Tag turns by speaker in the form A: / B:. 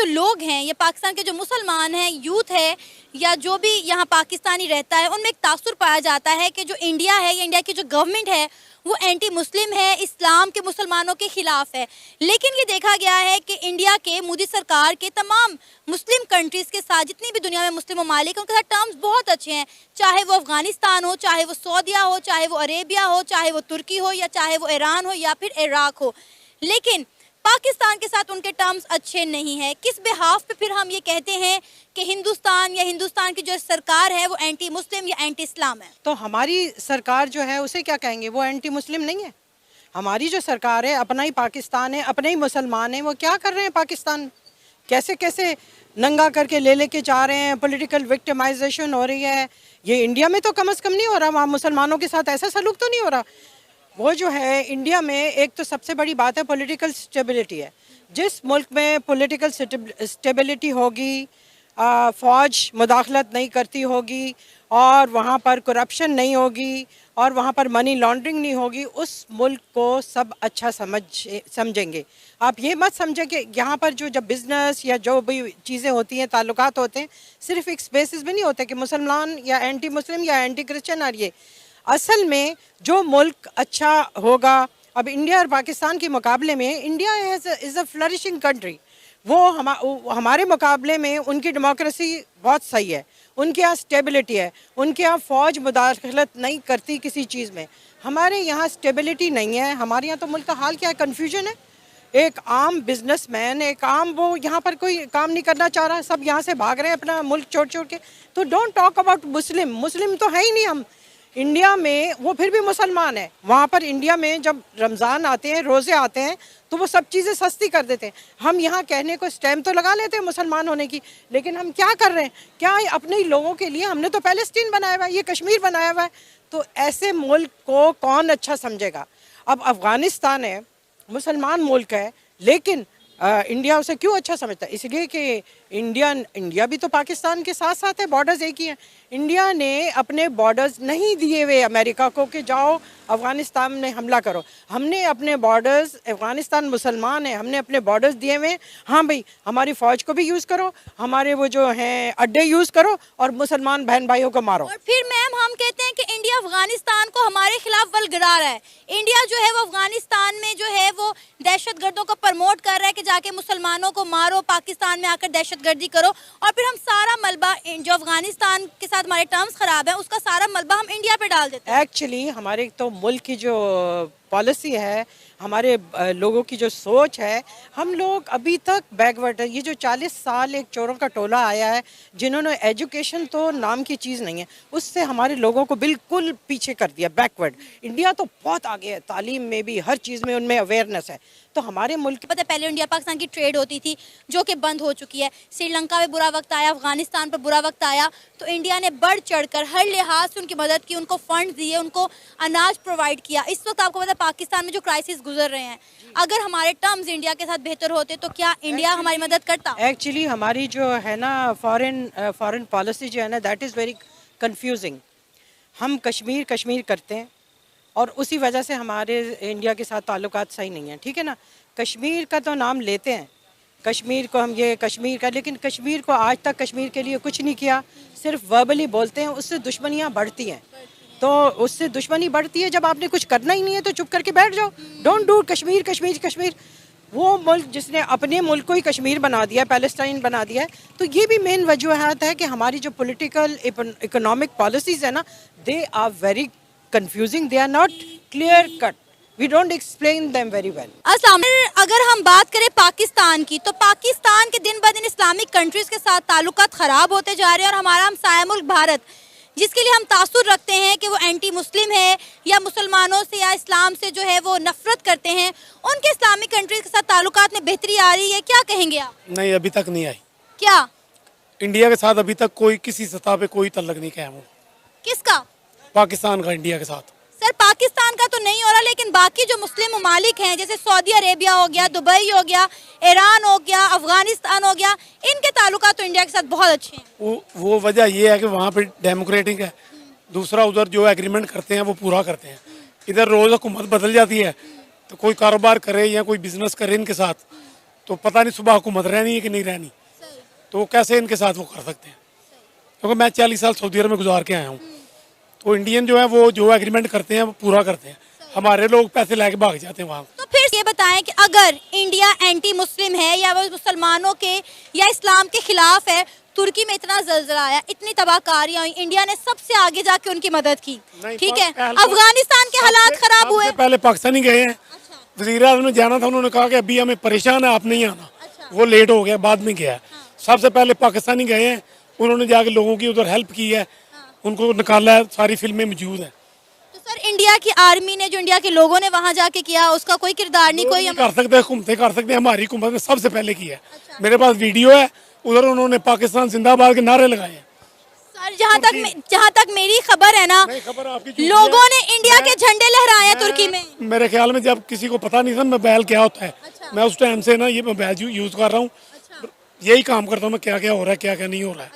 A: जो लोग हैं, ये पाकिस्तान के जो मुसलमान हैं, यूथ है या जो भी यहाँ पाकिस्तानी रहता है, उनमें एक तासुर पाया जाता है कि जो इंडिया है या इंडिया की जो गवर्नमेंट है वो एंटी मुस्लिम है, इस्लाम के मुसलमानों के खिलाफ है। लेकिन ये देखा गया है कि इंडिया के मोदी सरकार के तमाम मुस्लिम कंट्रीज़ के साथ, जितनी भी दुनिया में मुस्लिम ममालिक, उनके साथ टर्म्स बहुत अच्छे हैं। चाहे वो अफगानिस्तान हो, चाहे वो सऊदीया हो, चाहे वो अरेबिया हो, चाहे वो तुर्की हो, या चाहे वो ईरान हो या फिर इराक हो। लेकिन पाकिस्तान के साथ उनके टर्म्स अच्छे नहीं है। किस बिहाफ पे फिर हम ये कहते हैं कि हिंदुस्तान या हिंदुस्तान की जो सरकार है वो एंटी मुस्लिम या एंटी इस्लाम है?
B: तो हमारी सरकार जो है उसे क्या कहेंगे, वो एंटी मुस्लिम नहीं है। हमारी जो सरकार है, अपना ही पाकिस्तान है, अपने ही मुसलमान हैं, वो क्या कर रहे हैं पाकिस्तान, कैसे कैसे नंगा करके लेके जा रहे हैं, पॉलिटिकल विक्टिमाइजेशन हो रही है। ये इंडिया में तो कम से कम नहीं हो रहा, वहाँ मुसलमानों के साथ ऐसा सलूक तो नहीं हो रहा। वो जो है इंडिया में एक तो सबसे बड़ी बात है पॉलिटिकल स्टेबिलिटी है। जिस मुल्क में पॉलिटिकल स्टेबिलिटी होगी, फ़ौज मुदाखलत नहीं करती होगी और वहाँ पर करप्शन नहीं होगी और वहाँ पर मनी लॉन्ड्रिंग नहीं होगी, उस मुल्क को सब अच्छा समझेंगे। आप ये मत समझें कि यहाँ पर जो जब बिज़नेस या जो भी चीज़ें होती हैं, ताल्लुकात होते हैं, सिर्फ एक स्पेसिस में नहीं होते कि मुसलमान या एंटी मुस्लिम या एंटी क्रिश्चियन। और ये असल में जो मुल्क अच्छा होगा, अब इंडिया और पाकिस्तान के मुकाबले में India is a flourishing country. वो हमारे मुकाबले में उनकी डेमोक्रेसी बहुत सही है, उनके यहाँ स्टेबिलिटी है, उनके यहाँ फ़ौज मुदाखलत नहीं करती किसी चीज़ में। हमारे यहाँ स्टेबिलिटी नहीं है। हमारे यहाँ तो मुल्क का हाल क्या है, कन्फ्यूजन है। एक आम बिजनेसमैन, एक आम वो यहाँ पर कोई काम नहीं करना चाह रहा, सब यहाँ से भाग रहे हैं अपना मुल्क छोड़ छोड़ के। तो डोंट टॉक अबाउट मुस्लिम, मुस्लिम तो है ही नहीं हम इंडिया में। वो फिर भी मुसलमान है। वहाँ पर इंडिया में जब रमज़ान आते हैं, रोज़े आते हैं, तो वो सब चीज़ें सस्ती कर देते हैं। हम यहाँ कहने को स्टैम्प तो लगा लेते हैं मुसलमान होने की, लेकिन हम क्या कर रहे हैं, क्या अपने ही लोगों के लिए हमने तो पैलेस्टीन बनाया हुआ है, ये कश्मीर बनाया हुआ है। तो ऐसे मुल्क को कौन अच्छा समझेगा। अब अफ़गानिस्तान है, मुसलमान मुल्क है, लेकिन इंडिया उसे क्यों अच्छा समझता है? इसलिए कि इंडिया भी तो पाकिस्तान के साथ साथ है, बॉर्डर्स एक ही हैं। इंडिया ने अपने बॉर्डर्स नहीं दिए हुए अमेरिका को कि जाओ अफ़गानिस्तान में हमला करो। हमने अपने बॉर्डर्स, अफ़गानिस्तान मुसलमान है, हमने अपने बॉर्डर्स दिए हुए। हाँ भाई, हमारी फ़ौज को भी यूज़ करो, हमारे वो जो हैं अड्डे यूज़ करो और मुसलमान बहन भाइयों को मारो।
A: और फिर मैम हम कहते हैं कि इंडिया अफगानिस्तान को हमारे खिलाफ बल गिरा रहा है। इंडिया जो है वो अफगानिस्तान में जो है वो दहशतगर्दों को प्रमोट कर रहा है कि जाके मुसलमानों को मारो, पाकिस्तान में आकर दहशतगर्दी करो। और फिर हम सारा मलबा जो अफगानिस्तान के साथ हमारे टर्म्स खराब है, उसका सारा मलबा हम इंडिया पे डाल देते हैं।
B: एक्चुअली हमारे तो मुल्क की जो पॉलिसी है, हमारे लोगों की जो सोच है, हम लोग अभी तक बैकवर्ड है। ये जो 40 साल एक चोरों का टोला आया है, जिन्होंने एजुकेशन तो नाम की चीज़ नहीं है, उससे हमारे लोगों को बिल्कुल पीछे कर दिया, बैकवर्ड। इंडिया तो बहुत आगे है, तालीम में भी, हर चीज़ में उनमें अवेयरनेस है। तो हमारे मुल्क
A: पता है पहले इंडिया पाकिस्तान की ट्रेड होती थी जो कि बंद हो चुकी है। श्रीलंका में बुरा वक्त आया, अफगानिस्तान पर बुरा वक्त आया, तो इंडिया ने बढ़ चढ़कर हर लिहाज से उनकी मदद की, उनको फंड दिए, उनको अनाज प्रोवाइड किया। इस वक्त आपको पता है पाकिस्तान में जो क्राइसिस गुजर रहे हैं, अगर हमारे टर्म्स इंडिया के साथ बेहतर होते तो क्या इंडिया हमारी मदद करता?
B: एक्चुअली हमारी जो है ना फॉरेन पॉलिसी जो है ना, दैट इज़ वेरी कंफ्यूजिंग। हम कश्मीर करते हैं और उसी वजह से हमारे इंडिया के साथ ताल्लुकात सही नहीं है, ठीक है ना। कश्मीर का तो नाम लेते हैं, कश्मीर को हम ये कश्मीर का, लेकिन कश्मीर को आज तक कश्मीर के लिए कुछ नहीं किया, सिर्फ वर्बली बोलते हैं। उससे दुश्मनियाँ बढ़ती हैं, तो उससे दुश्मनी बढ़ती है। जब आपने कुछ करना ही नहीं है तो चुप करके बैठ जाओ। Don't do Kashmir Kashmir Kashmir. वो मुल्क जिसने अपने मुल्क को ही कश्मीर बना दिया, पैलेस्टाइन बना दिया है। तो ये भी मेन वजूहत है कि हमारी जो पॉलिटिकल इकोनॉमिक पॉलिसीज़ है ना, they are very confusing, they are not clear cut, we don't explain them very well.
A: अगर हम बात करें पाकिस्तान की, तो पाकिस्तान के दिन ब दिन इस्लामिक कंट्रीज के साथ ताल्लुकात ख़राब होते जा रहे हैं और हमारा हमसाया मुल्क भारत, जिसके लिए हम तासुर रखते हैं कि वो एंटी मुस्लिम है या मुसलमानों से या इस्लाम से जो है वो नफरत करते हैं, उनके इस्लामिक कंट्रीज के साथ ताल्लुकात में बेहतरी आ रही है, क्या कहेंगे आप?
C: नहीं, अभी तक नहीं आई।
A: क्या
C: इंडिया के साथ अभी तक कोई किसी सतह पे कोई तल्लक नहीं कायम हो।
A: किसका?
C: पाकिस्तान का इंडिया के साथ।
A: सर पाकिस्तान का तो नहीं हो रहा, लेकिन बाकी जो मुस्लिम ममालिक हैं, जैसे सऊदी अरेबिया हो गया, दुबई हो गया, ईरान हो गया, अफगानिस्तान हो गया, इनके ताल्लुकात तो इंडिया के साथ बहुत अच्छे हैं।
C: वो वजह ये है कि वहाँ पे डेमोक्रेटिक है, दूसरा उधर जो एग्रीमेंट करते हैं वो पूरा करते हैं। इधर रोज़ हुकूमत बदल जाती है, तो कोई कारोबार करे या कोई बिजनेस करे इनके साथ, तो पता नहीं सुबह हुकूमत रहनी है कि नहीं रहनी, तो वो कैसे इनके साथ वो कर सकते हैं। क्योंकि मैं 40 साल सऊदी अरब में गुजार के आया हूँ, तो इंडियन जो है वो जो एग्रीमेंट करते हैं वो पूरा करते हैं, हमारे लोग पैसे लेके भाग जाते हैं वहाँ।
A: तो फिर ये बताएं कि अगर इंडिया एंटी मुस्लिम है या वो मुसलमानों के या इस्लाम के खिलाफ है, तुर्की में इतना जलजला आया, इतनी तबाहकारियां हुई, इंडिया ने सबसे आगे जाके उनकी मदद की, ठीक है, अफगानिस्तान के हालात खराब हुए,
C: पहले पाकिस्तानी गए हैं, वज़ीर आज़म ने जाना था, उन्होंने कहा कि अभी हमें परेशान है, आप नहीं आना, वो लेट हो गया, बाद में गया। सबसे पहले पाकिस्तानी गए हैं, उन्होंने जाके लोगों की उधर हेल्प की है, उनको निकाला है, सारी फिल्में मौजूद है।
A: तो सर इंडिया की आर्मी ने, जो इंडिया के लोगों ने वहां जाके किया, उसका कोई किरदार नहीं, कोई
C: कर सकते, हुकूमतें कर सकते हैं, हमारी हुकूमत ने सबसे पहले किया है। मेरे पास वीडियो है, उधर उन्होंने पाकिस्तान जिंदाबाद के नारे लगाए हैं।
A: सर जहाँ तक मेरी खबर है ना, लोगों ने इंडिया के झंडे लहराए हैं तुर्की में।
C: मेरे ख्याल में जब किसी को पता नहीं था मोबाइल क्या होता है, मैं उस टाइम से ना ये मोबाइल यूज कर रहा हूँ, यही काम करता हूँ मैं, क्या क्या हो रहा है क्या क्या नहीं हो रहा है।